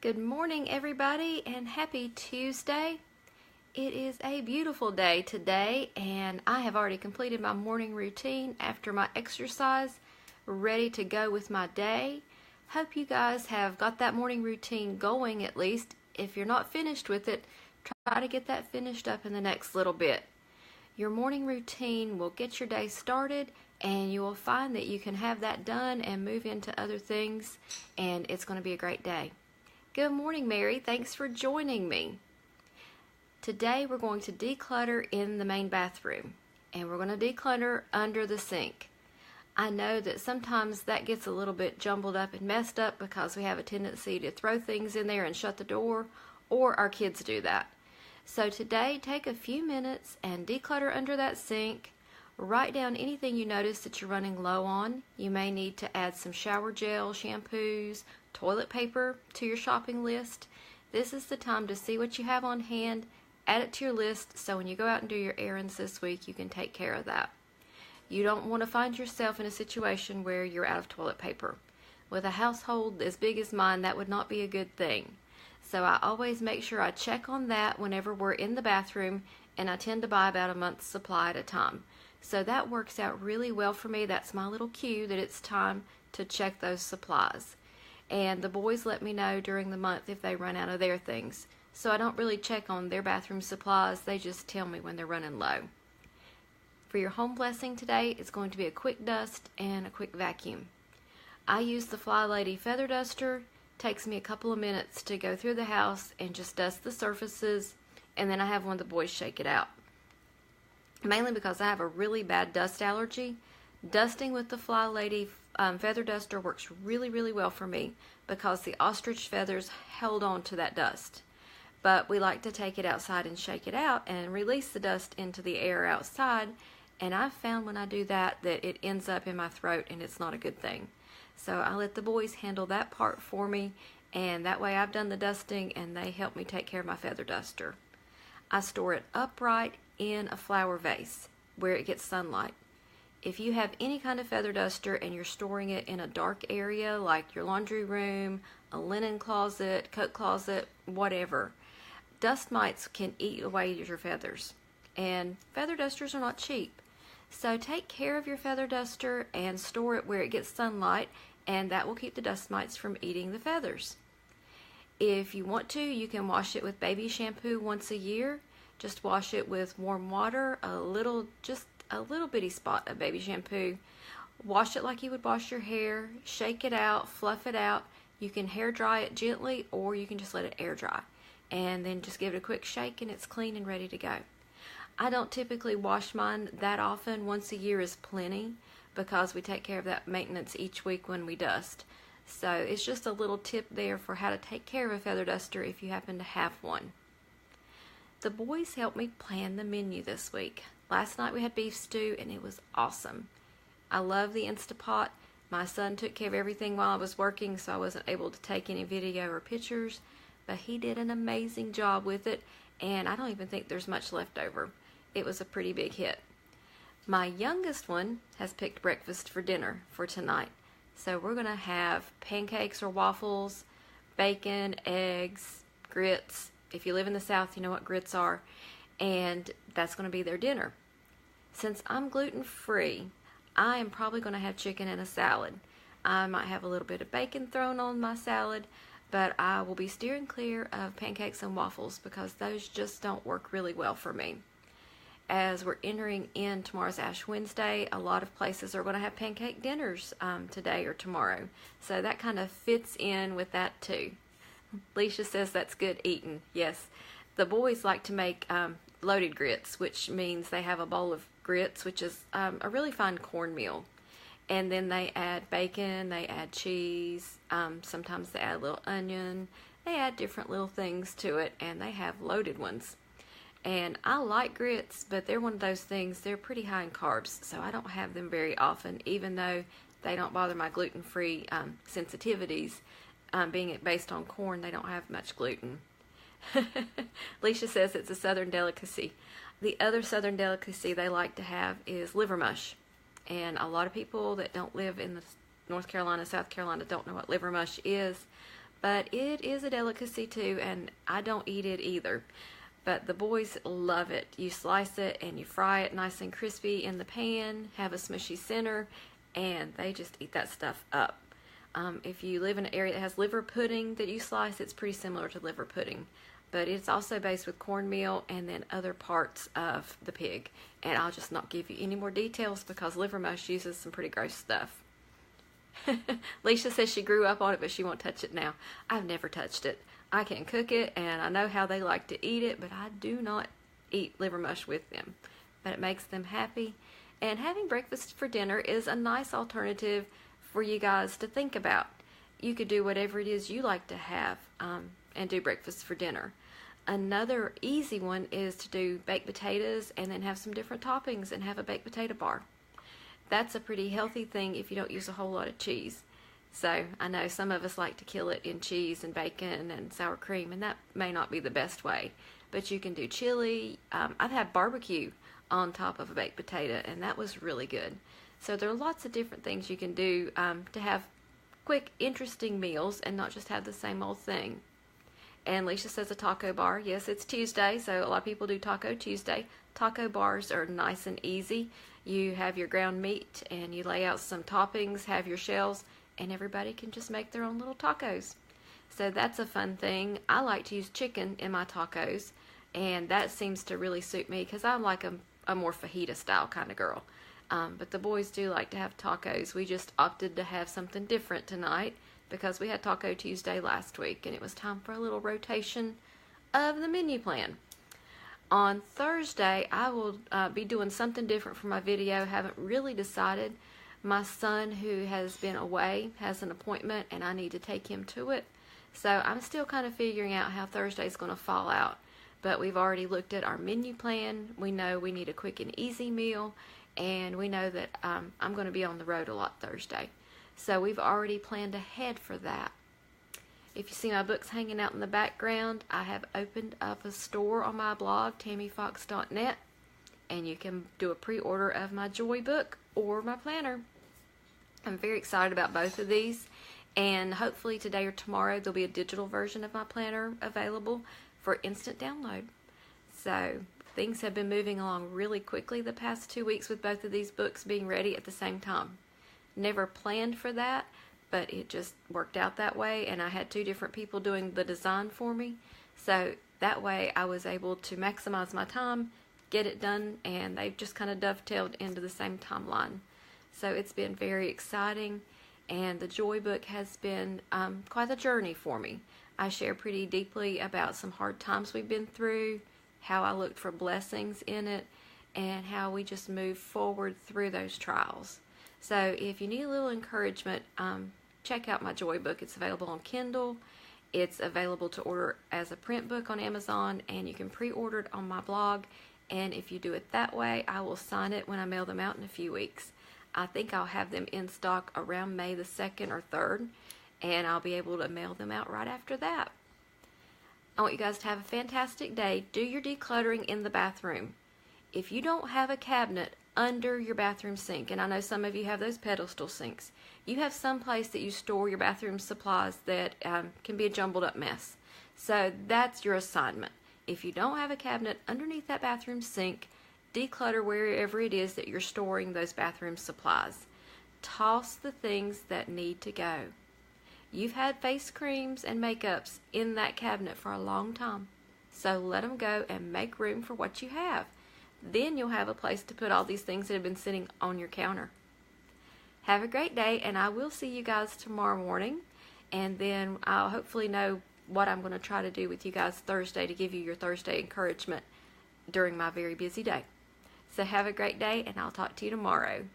Good morning, everybody, and happy Tuesday. It is a beautiful day today, and I have already completed my morning routine after my exercise, ready to go with my day. Hope you guys have got that morning routine going at least. If you're not finished with it, try to get that finished up in the next little bit. Your morning routine will get your day started, and you will find that you can have that done and move into other things, and it's going to be a great day. Good morning, Mary. Thanks for joining me. Today we're going to declutter in the main bathroom, and we're going to declutter under the sink. I know that sometimes that gets a little bit jumbled up and messed up because we have a tendency to throw things in there and shut the door, or our kids do that. So today, take a few minutes and declutter under that sink. Write down anything you notice that you're running low on. You may need to add some shower gel, shampoos, toilet paper to your shopping list. This is the time to see what you have on hand, add it to your list, so when you go out and do your errands this week, you can take care of that. You don't want to find yourself in a situation where you're out of toilet paper. With a household as big as mine, that would not be a good thing. So I always make sure I check on that whenever we're in the bathroom, and I tend to buy about a month's supply at a time. So that works out really well for me. That's my little cue that it's time to check those supplies. And the boys let me know during the month if they run out of their things. So I don't really check on their bathroom supplies. They just tell me when they're running low. For your home blessing today, it's going to be a quick dust and a quick vacuum. I use the Fly Lady feather duster. Takes me a couple of minutes to go through the house and just dust the surfaces, and then I have one of the boys shake it out. Mainly because I have a really bad dust allergy. Dusting with the Fly Lady feather duster works really well for me because the ostrich feathers held on to that dust. But we like to take it outside and shake it out and release the dust into the air outside, and I've found when I do that it ends up in my throat, and it's not a good thing. So I let the boys handle that part for me, and that way I've done the dusting and they help me take care of my feather duster. I store it upright in a flower vase where it gets sunlight. If you have any kind of feather duster and you're storing it in a dark area like your laundry room, a linen closet, coat closet, whatever, dust mites can eat away your feathers, and feather dusters are not cheap. So take care of your feather duster and store it where it gets sunlight, and that will keep the dust mites from eating the feathers. If you want to, you can wash it with baby shampoo once a year. Just wash it with warm water, just a little bitty spot of baby shampoo. Wash it like you would wash your hair, shake it out, fluff it out. You can hair dry it gently, or you can just let it air dry. And then just give it a quick shake and it's clean and ready to go. I don't typically wash mine that often. Once a year is plenty because we take care of that maintenance each week when we dust. So it's just a little tip there for how to take care of a feather duster if you happen to have one. The boys helped me plan the menu this week. Last night we had beef stew and it was awesome. I love the Instapot. My son took care of everything while I was working, so I wasn't able to take any video or pictures, but he did an amazing job with it, and I don't even think there's much left over. It was a pretty big hit. My youngest one has picked breakfast for dinner for tonight. So we're going to have pancakes or waffles, bacon, eggs, grits. If you live in the South, you know what grits are. And that's going to be their dinner. Since I'm gluten-free, I am probably going to have chicken and a salad. I might have a little bit of bacon thrown on my salad, but I will be steering clear of pancakes and waffles because those just don't work really well for me. As we're entering in tomorrow's Ash Wednesday, a lot of places are going to have pancake dinners today or tomorrow. So that kind of fits in with that too. Leisha says that's good eating. Yes. The boys like to make loaded grits, which means they have a bowl of grits, which is a really fine cornmeal. And then they add bacon, they add cheese, sometimes they add a little onion. They add different little things to it, and they have loaded ones. And I like grits, but they're one of those things, they're pretty high in carbs, so I don't have them very often, even though they don't bother my gluten-free sensitivities. Being based on corn, they don't have much gluten. Leisha says it's a southern delicacy. The other southern delicacy they like to have is liver mush. And a lot of people that don't live in the North Carolina, South Carolina don't know what liver mush is. but it is a delicacy too, and I don't eat it either. But the boys love it. You slice it and you fry it nice and crispy in the pan, have a smushy center, and they just eat that stuff up. If you live in an area that has liver pudding that you slice, it's pretty similar to liver pudding. But it's also based with cornmeal and then other parts of the pig. And I'll just not give you any more details because liver mush uses some pretty gross stuff. Leisha says she grew up on it, but she won't touch it now. I've never touched it. I can cook it, and I know how they like to eat it, but I do not eat liver mush with them. But it makes them happy. And having breakfast for dinner is a nice alternative for you guys to think about. You could do whatever it is you like to have and do breakfast for dinner. Another easy one is to do baked potatoes and then have some different toppings and have a baked potato bar. That's a pretty healthy thing if you don't use a whole lot of cheese. So I know some of us like to kill it in cheese and bacon and sour cream, and that may not be the best way. But you can do chili. I've had barbecue on top of a baked potato, and that was really good. So there are lots of different things you can do to have quick, interesting meals and not just have the same old thing. And Leisha says a taco bar. Yes, it's Tuesday, so a lot of people do Taco Tuesday. Taco bars are nice and easy. You have your ground meat and you lay out some toppings, have your shells, and everybody can just make their own little tacos. So that's a fun thing. I like to use chicken in my tacos, and that seems to really suit me because I'm like a more fajita style kind of girl. But the boys do like to have tacos. We just opted to have something different tonight because we had Taco Tuesday last week, and it was time for a little rotation of the menu plan. On Thursday, I will be doing something different for my video. Haven't really decided. My son, who has been away, has an appointment, and I need to take him to it. So I'm still kind of figuring out how Thursday's going to fall out. But we've already looked at our menu plan. We know we need a quick and easy meal, and we know that I'm going to be on the road a lot Thursday. So we've already planned ahead for that. If you see my books hanging out in the background, I have opened up a store on my blog, TammyFox.net, and you can do a pre-order of my Joy book or my planner. I'm very excited about both of these, and hopefully today or tomorrow there'll be a digital version of my planner available for instant download. So things have been moving along really quickly the past 2 weeks with both of these books being ready at the same time. Never planned for that, but it just worked out that way, and I had 2 different people doing the design for me. So that way I was able to maximize my time, get it done, and they've just kind of dovetailed into the same timeline. So it's been very exciting, and the Joy book has been quite a journey for me. I share pretty deeply about some hard times we've been through, how I looked for blessings in it, and how we just move forward through those trials. So if you need a little encouragement, check out my Joy book. It's available on Kindle. It's available to order as a print book on Amazon, and you can pre-order it on my blog. And if you do it that way, I will sign it when I mail them out in a few weeks. I think I'll have them in stock around May the 2nd or 3rd, and I'll be able to mail them out right after that. I want you guys to have a fantastic day. Do your decluttering in the bathroom. If you don't have a cabinet under your bathroom sink, and I know some of you have those pedestal sinks, you have some place that you store your bathroom supplies that can be a jumbled up mess. So that's your assignment. If you don't have a cabinet underneath that bathroom sink, declutter wherever it is that you're storing those bathroom supplies. Toss the things that need to go. You've had face creams and makeups in that cabinet for a long time, so let them go and make room for what you have. Then you'll have a place to put all these things that have been sitting on your counter. Have a great day, and I will see you guys tomorrow morning, and then I'll hopefully know what I'm going to try to do with you guys Thursday to give you your Thursday encouragement during my very busy day. So have a great day, and I'll talk to you tomorrow.